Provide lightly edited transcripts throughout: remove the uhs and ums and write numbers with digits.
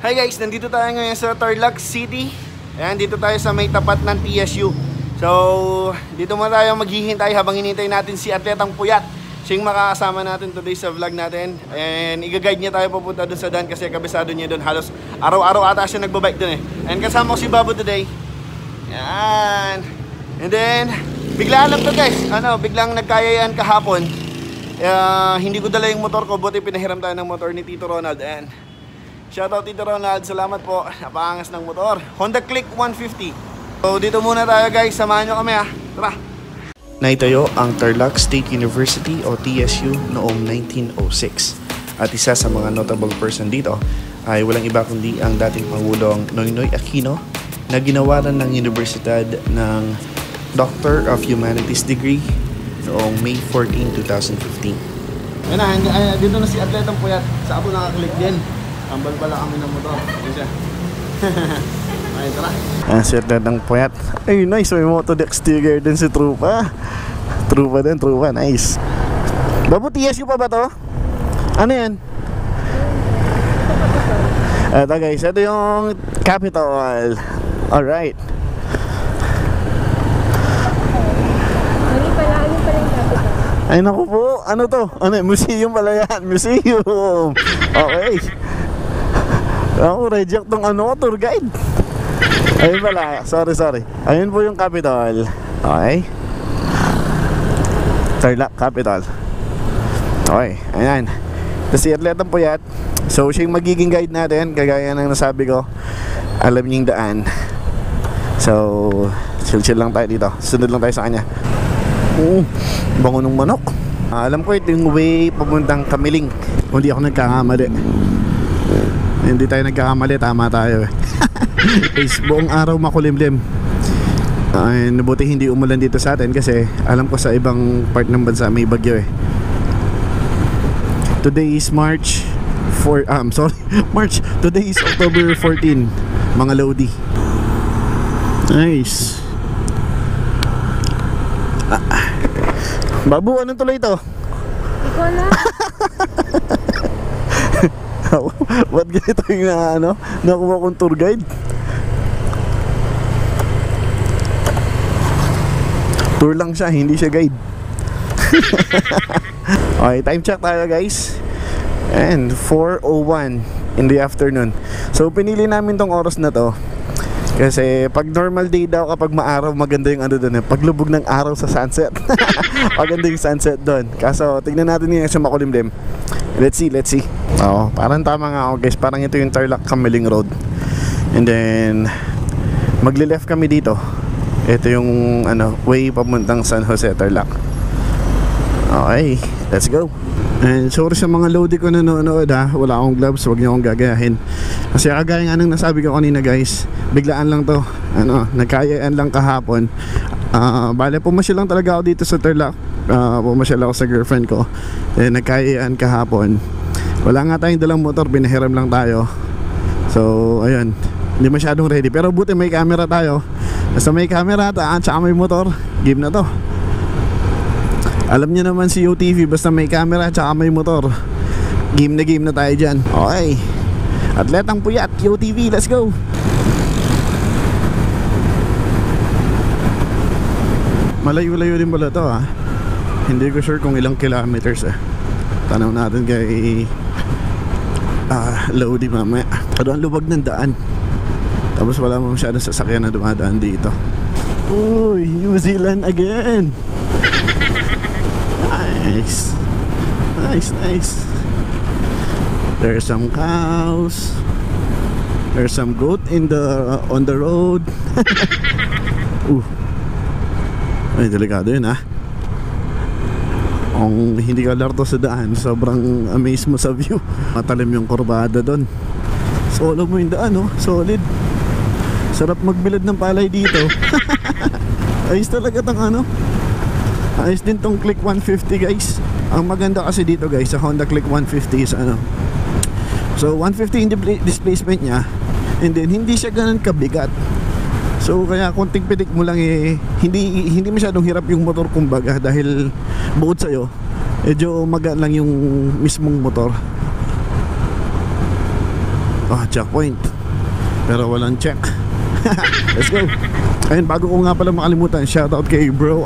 Hi guys, nandito tayo ngayon sa Tarlac City. Ayan, dito tayo sa may tapat ng TSU. So, dito mo tayo maghihintay habang hinintay natin si Atletang Puyat. Siya yung makakasama natin today sa vlog natin. And i-guide niya tayo papunta dun sa daan kasi kabisado niya dun. Halos araw-araw ata siya nagbabike dun eh. And kasama ko si Babu today. Ayan. And then, biglaan lang to guys. Biglang nagkayayaan kahapon. Hindi ko dala yung motor ko, buti pinahiram tayo ng motor ni Tito Ronald. And shoutout Tito Ronald, salamat po. Napakangas ng motor. Honda Click 150. So dito muna tayo guys, samahan nyo kami ha. Tara! Naitayo ang Tarlac State University o TSU noong 1906. At isa sa mga notable person dito ay walang iba kundi ang dating Pangulong Noynoy Aquino na ginawaran ng Universidad ng Doctor of Humanities degree noong May 14, 2015. Ayun na, dito na si Atletang Puyat. Sa ako nakaklik din. Ambal pala kami ng motor. Ayun siya. Ay, tara. Si Atletang Puyat. Ay, nice. May motodeck sticker din si Trupa. Trupa din, Trupa. Nice. Babu, TSU pa ba to? Ano yan? Ito guys, ito yung Capitol. Alright. Ano pala yung Capitol? Ay naku po, ano to? Museum pala yan, museum. Okay. Ako, reject tong tour guide. Ayun pala, sorry. Ayun po yung Capitol. Okay. Tarlac Capitol. Okay, ayan. Ito si Atletang Puyat. So siya yung magiging guide natin, kagaya ng nasabi ko. Alam niya yung daan. So, chill lang tayo dito. Sunod lang tayo sa kanya. Bango ng manok. Alam ko ito yung way papuntang Kamiling. Kung di ako nagkakamali. Hindi tayo nagkakamali, tama tayo. Is buong araw makulimlim. Nabuti hindi umulan dito sa atin kasi alam ko sa ibang part ng bansa may bagyo eh. Today is March. Today is October 14. Mga Lodi. Nice. Babu, anong tuloy ito? Ikaw na. Ba't ganito yung nakuha kong tour guide? Tour lang siya, hindi siya guide. Okay, time check tayo guys. And 4:01 in the afternoon. So pinili namin tong oras na to kasi pag normal day daw, kapag maaraw, maganda yung doon eh. Paglubog ng araw sa sunset. Maganda yung sunset doon. Kaso tignan natin yung sa makulimlim. Let's see. Oo, parang tama nga ako guys. Parang ito yung Tarlac Kamiling Road. And then magli-left kami dito. Ito yung way papuntang San Jose, Tarlac. Okay, let's go. And sorry sa mga Lodi ko nanonood ha. Wala akong gloves, huwag niyo akong gagayahin. Kasi kagaya nga nang nasabi ko kanina guys, biglaan lang to. Nagkayaan lang kahapon. Bale, pumasyal lang talaga ako dito sa Tarlac. Pumasyal ako sa girlfriend ko. Nagkayaan kahapon. Wala nga tayong dalang motor, pinahiram lang tayo. So, ayun. Hindi masyadong ready. Pero buti may camera tayo. Basta may camera at saka may motor, game na to. Alam niyo naman si UTV, basta may camera at saka may motor, game na tayo dyan. Okay, Atletang Puyat, UTV, let's go. Malayo-layo din pala to ha. Hindi ko sure kung ilang kilometers eh. Tanaw natin kay Lodi mamaya. Ang lubag ng daan. Tapos wala mo masyadong sasakyan na dumadaan dito. Uy, New Zealand again. Nice. There's some cows. There's some goat on the road. Ay, delikado yun ha. Kung hindi ka larto sa daan, sobrang amaze mo sa view. Matalim yung kurbada doon. Solo mo yung daan solid. Sarap magbilad ng palay dito. Ayos talaga tong ayos din tong Click 150 guys. Ang maganda kasi dito guys sa Honda Click 150 is so 150 yung displacement nya. And then hindi siya ganun kabigat. So kaya kung tigpitik mo lang hindi masyadong hirap yung motor kumbaga. Dahil bukod sa'yo medyo magaan lang yung mismong motor. checkpoint. Pero walang check. Let's go. Ayun, bago ko nga pala makalimutan, shoutout kay bro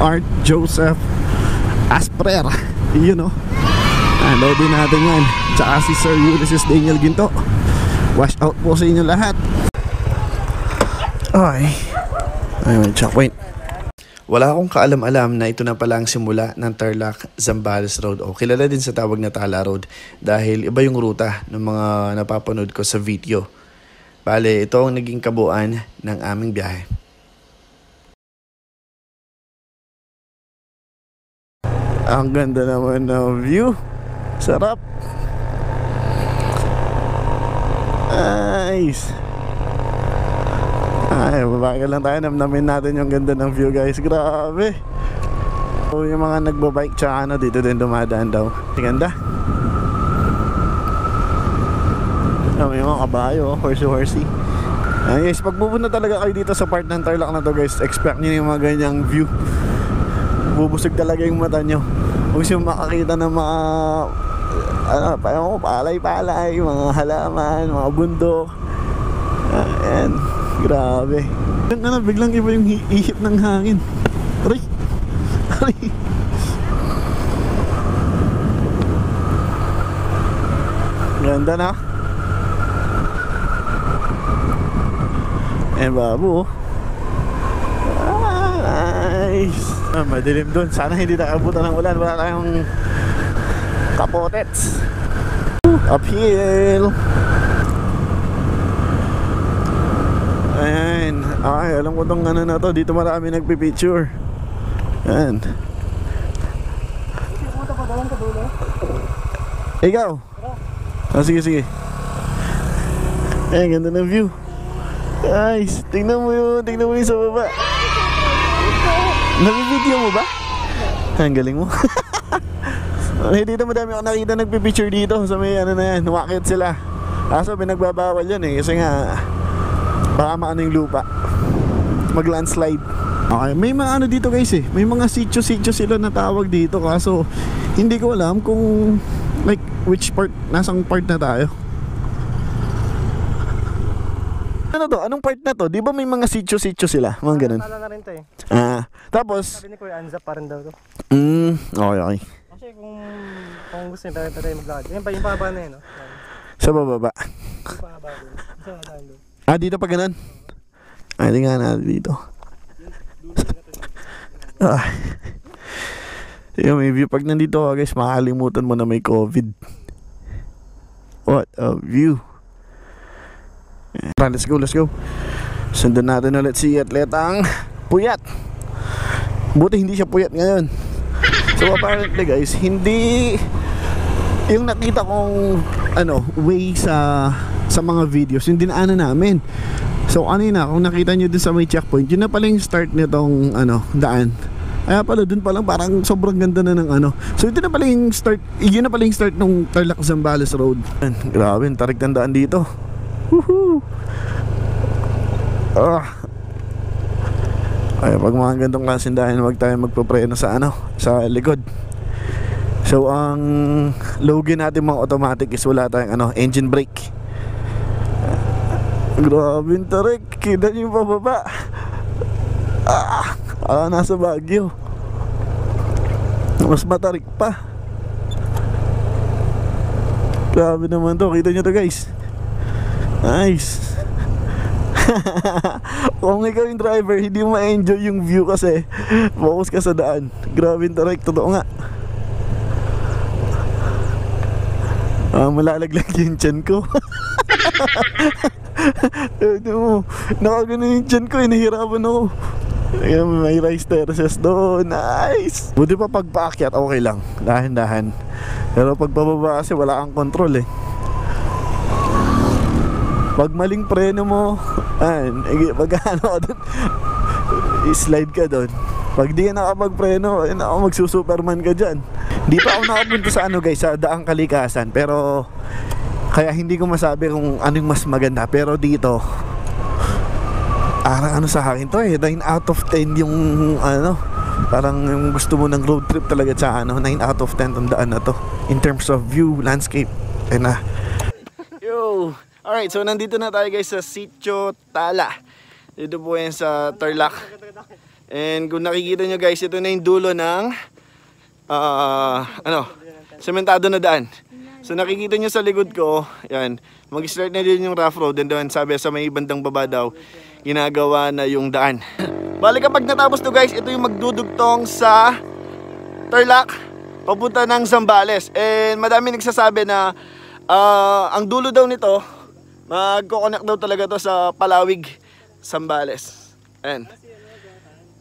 Art Joseph Asprer. Yun o. Loadin natin yan. Tsaka si Sir Ulysses Daniel Ginto. Wash out po sa inyo lahat. Ay, ayun, checkpoint. Wala akong kaalam-alam na ito na pala ang simula ng Tarlac-Zambales Road o kilala din sa tawag na Tala Road dahil iba yung ruta ng mga napapanood ko sa video. Bale, ito ang naging kabuuan ng aming biyahe. Ang ganda naman ng view. Sarap. Nice. Ay, babagal lang tayo. Namnamin natin yung ganda ng view, guys. Grabe. So, yung mga nagbabike tsaka dito din dumadaan daw. Ganda. May mga kabayo, horsey. Guys, pag pupunta talaga kayo dito sa part ng Tarlac na to, guys, expect nyo yung mga ganyang view. Bubusog talaga yung mata nyo. Huwag siya makakita ng mga palay-palay, mga halaman, mga bundok. Ayan. Grabe. Biglang iba yung ihip ng hangin. Aray. Aray. Ganda na. Babu. Nice. Madilim dun. Sana hindi nakabutan ng ulan. Wala tayong kapotets. Uphill. Ayan. Ay, alam ko tong ano na to. Dito marami nagpipicture. Ayan. Ikaw? Sige. Ayan, ganda ng view. Guys, tingnan mo yun sa baba. Nabibideo mo ba? Ang galing mo. Dito madami ako nakita nagpipicture dito. Sa may ano na yan, umakit sila. Kaso pinagbabawal yan kasi nga baka maano yung lupa, mag-landslide. Okay, may mga ano dito guys may mga sityo-sityo sila na tawag dito. Kaso hindi ko alam kung like which part, nasang part na tayo. Ano to? Anong part na to? Di ba may mga sityo-sityo sila? Mga ganun. Tala na rin to Tapos sabi ni Kuya Anza pa rin daw to. Okay. Kasi kung gusto niyo tayo maglakad. Yan pa yung pababa na yun, no? Sa bababa. Yung pababa doon. Sa tayo doon. Dito pa ganun? Hindi nga natin dito. May view. Pag nandito ka guys, makakalimutan mo na may COVID. What a view. Let's go. Sundan natin ulit si atletang puyat. Buti hindi siya puyat ngayon. So apparently guys, hindi yung nakita kong way sa mga videos, yung dinaanan namin. So kanina kung nakita nyo din sa may checkpoint, yun na pala yung start nitong daan. Kaya pala dun palang parang sobrang ganda na ng So ito na pala yung start, yun na pala yung start ng Tarlac-Zambales Road. Grabe, tarik ng daan dito. Woohoo! Ay, pag mga gandong klaseng daan, wag tayo magpapreno sa sa likod. So ang logi natin mga automatic is wala tayong engine brake. Grabe yung tarik. Kita nyo yung pababa. Nasa Baguio. Mas matarik pa. Grabe naman to. Kita nyo to guys. Nice. Kung ikaw yung driver, hindi mo ma-enjoy yung view kasi focus ka sa daan. Grabe yung tarik. Totoo nga. Malalaglag yung tiyan ko. Nakagano yung tiyan ko, nahihirapan ako. Ayan, may rice terraces doon. Nice. Buti pa pagpaakyat okay lang, dahan-dahan. Pero pag pababa kasi wala kang control Pag maling preno mo, pag slide ka doon. Pag di ka nakapagpreno, magsusuperman ka dyan. Di pa ako nakapunta sa guys, sa Daang Kalikasan. Pero kaya hindi ko masabi kung anong mas maganda. Pero dito parang sa akin to 9 out of 10 yung parang yung gusto mo ng road trip talaga sa 9 out of 10 tong daan na to in terms of view, landscape. Yo, Alright, so nandito na tayo guys sa Sitio Tala. Dito po yan sa Tarlac. And kung nakikita nyo guys, ito na yung dulo ng sementado na daan. So nakikita nyo sa likod ko, yan, mag-start na din yung rough road. And then sabi sa may bandang baba daw, ginagawa na yung daan. Bali kapag natapos to guys, ito yung magdudugtong sa Tarlac, papunta ng Zambales. And madami nagsasabi na ang dulo daw nito, magko-connect daw talaga to sa Palawig, Zambales. Ayan.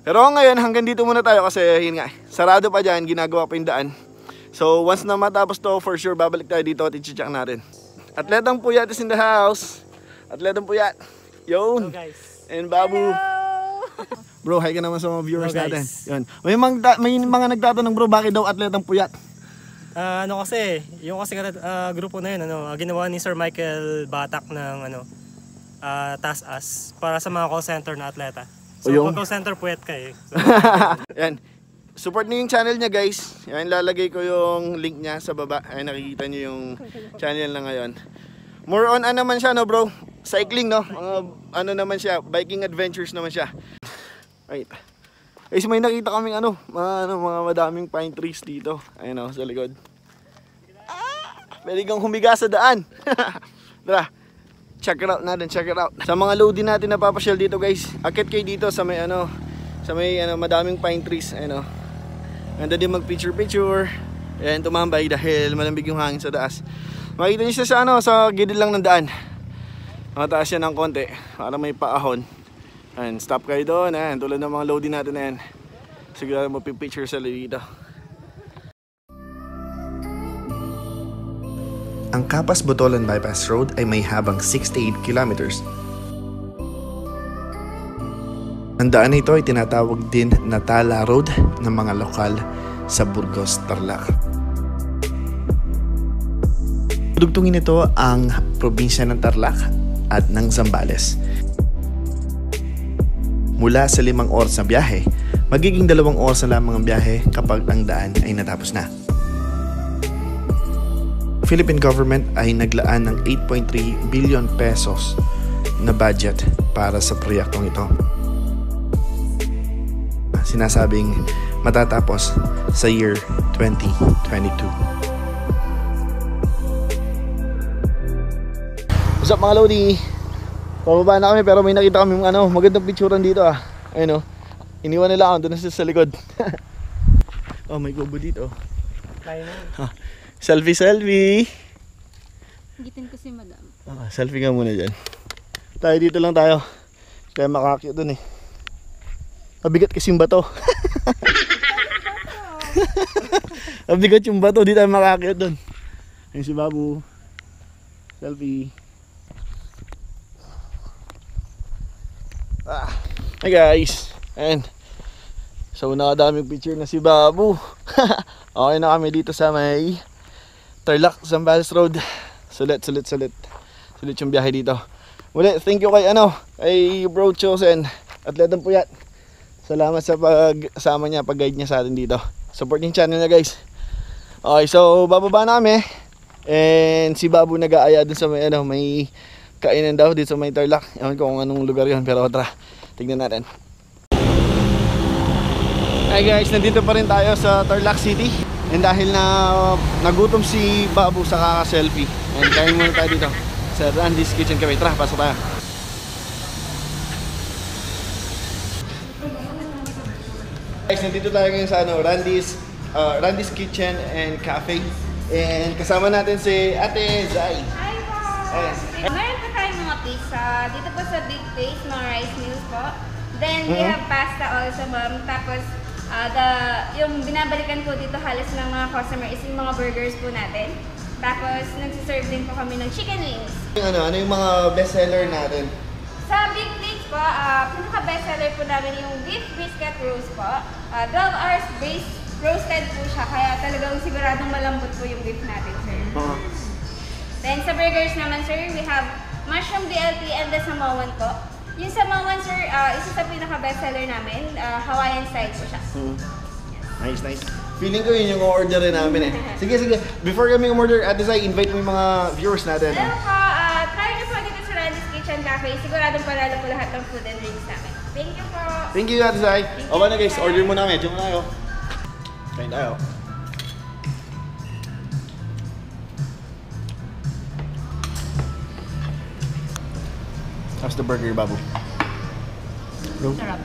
Pero ngayon hanggang dito muna tayo kasi yun nga, sarado pa dyan, ginagawa pa yung daan. So once na matapos to, for sure babalik tayo dito at i-check natin. Atletang Puyat is in the house. Atletang Puyat. Yun. Hello guys. And Babu. Bro, hi ka naman sa mga viewers natin. Yun. May mga nagtatanong bro, bakit daw Atletang Puyat? Ano kasi, yung kasi grupo na yun, ginawa ni Sir Michael Batak ng TAS-AS para sa mga call center na atleta. So pag call center, puyat ka eh. So, yan. Support niyo yung channel niya guys. Yan, lalagay ko yung link niya sa baba. Ay, nakikita niyo yung channel na ngayon. More on naman siya no bro? Cycling no? Naman siya, biking adventures naman siya. Right. Guys, may nakita kaming mga madaming pine trees dito. Ayun sa likod. Pwede kang humiga sa daan. Tara, check it out natin, check it out. Sa mga loading natin na papasyal dito guys, akit kayo dito sa may madaming pine trees. Ganda din mag picture. Ayan, tumambay dahil malambig yung hangin sa taas. Makita niyo siya sa gilid lang ng daan. Mataas yan ng konti para may paahon. Ayan, stop kayo doon. Ayan, tulad ng mga loading natin na yan. Siguro mapipicture sa dito. Ang Capas-Botolan Bypass Road ay may habang 68 kilometers. Ang daan na ito ay tinatawag din na Tala Road ng mga lokal sa Burgos, Tarlac. Dugtungin ito ang probinsya ng Tarlac at ng Zambales. Mula sa 5 oras na biyahe, magiging 2 oras na lamang ang biyahe kapag ang daan ay natapos na. Philippine government ay naglaan ng 8.3 billion pesos na budget para sa proyektong ito. Sinasabing matatapos sa year 2022. What's up mga Lodi? Pababa na kami pero may nakita kami magandang picturean dito Ayun iniwan nila ako doon sa likod. Oh, may kubo dito. kaya na. Selfie. Gitin ko si madam. Selfie ka muna dyan. Tayo dito lang tayo. Kaya makakit dun eh. Mabigat kasi yung bato. Mabigat yung bato. Di tayo makakit dun. Ayun si Babu. Selfie. Hey guys. Ayan. So nakadaming picture na si Babu. Okay na kami dito sa may Tarlac, Zambales Road. Sulit yung biyahe dito. Muli, thank you kay Bro Chosen, Atletang Puyat. Salamat sa pagsama niya, pag-guide niya sa atin dito. Support yung channel niya guys. Okay, so bababa na kami. And si Babu nag-aaya dun sa may kainan daw dito sa may Tarlac. Ewan ko kung anong lugar yun, pero tara, tignan natin. Hi guys, nandito pa rin tayo sa Tarlac City. And dahil na nagutom si Babu sa kaka-selfie, and kain muna tayo dito sa Randy's Kitchen Cafe. Tara, pasok tayo. Guys, nandito tayo ngayon sa Randy's Kitchen and Cafe. And kasama natin si Ate Zai. Hi po! Meron po tayong mga pizza. Dito po sa Big Face, mga rice meals po. Then we have pasta also, ma'am. Tapos yung binabalikan po dito halos ng mga customer is yung mga burgers po natin. Tapos nagsiserve din po kami ng chicken wings. Ano yung mga bestseller natin? Sa Big Face po, pinaka-bestseller po namin yung beef brisket roast po. 12 hours braised roasted po siya, kaya talagang siguradong malambot po yung beef natin, sir. Then sa burgers naman, sir, we have mushroom BLT and the Samoan po. Yung Samoan, sir, isa sa pinaka-bestseller namin, Hawaiian style po siya. Nice. Feeling ko yun yung orderin namin eh. Sige. Before kami umorder, Ate Zai, invite mo yung mga viewers natin. Hello po, try na po Cafe, siguradong panalo po lahat ng food and drinks namin. Thank you po! Thank you, Ate Zai. Okay na guys, order muna kami. Diyan muna tayo. Kain tayo. How's the burger, Babu? Sarap.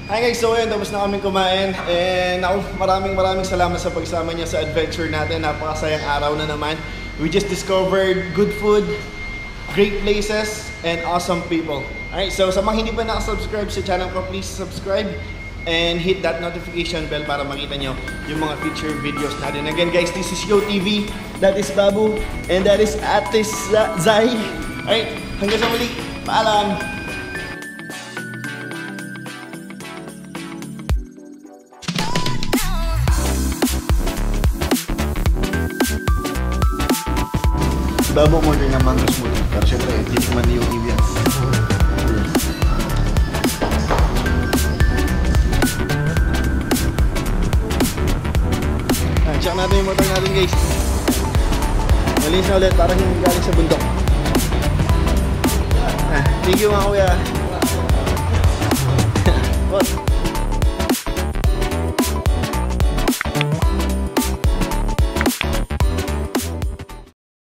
Hi guys, so ayun, tapos na kaming kumain and ako, maraming salamat sa pagsama niyo sa adventure natin. Napakasayang araw na naman. We just discovered good food, great places, and awesome people. Alright, so sa mga hindi pa nakasubscribe sa channel ko, please subscribe and hit that notification bell para makita nyo yung mga future videos natin. Again guys, this is Yo TV, that is Babu, and that is Ate Zai. Alright, hanggang sa muli, paalam! Babu mo rin ng mango smoothie. Pero syempre, hindi naman yung TV yan. Check natin yung motor natin guys. Malinis na ulit, parang hindi galing sa bundok. Thank you mga kuya. What?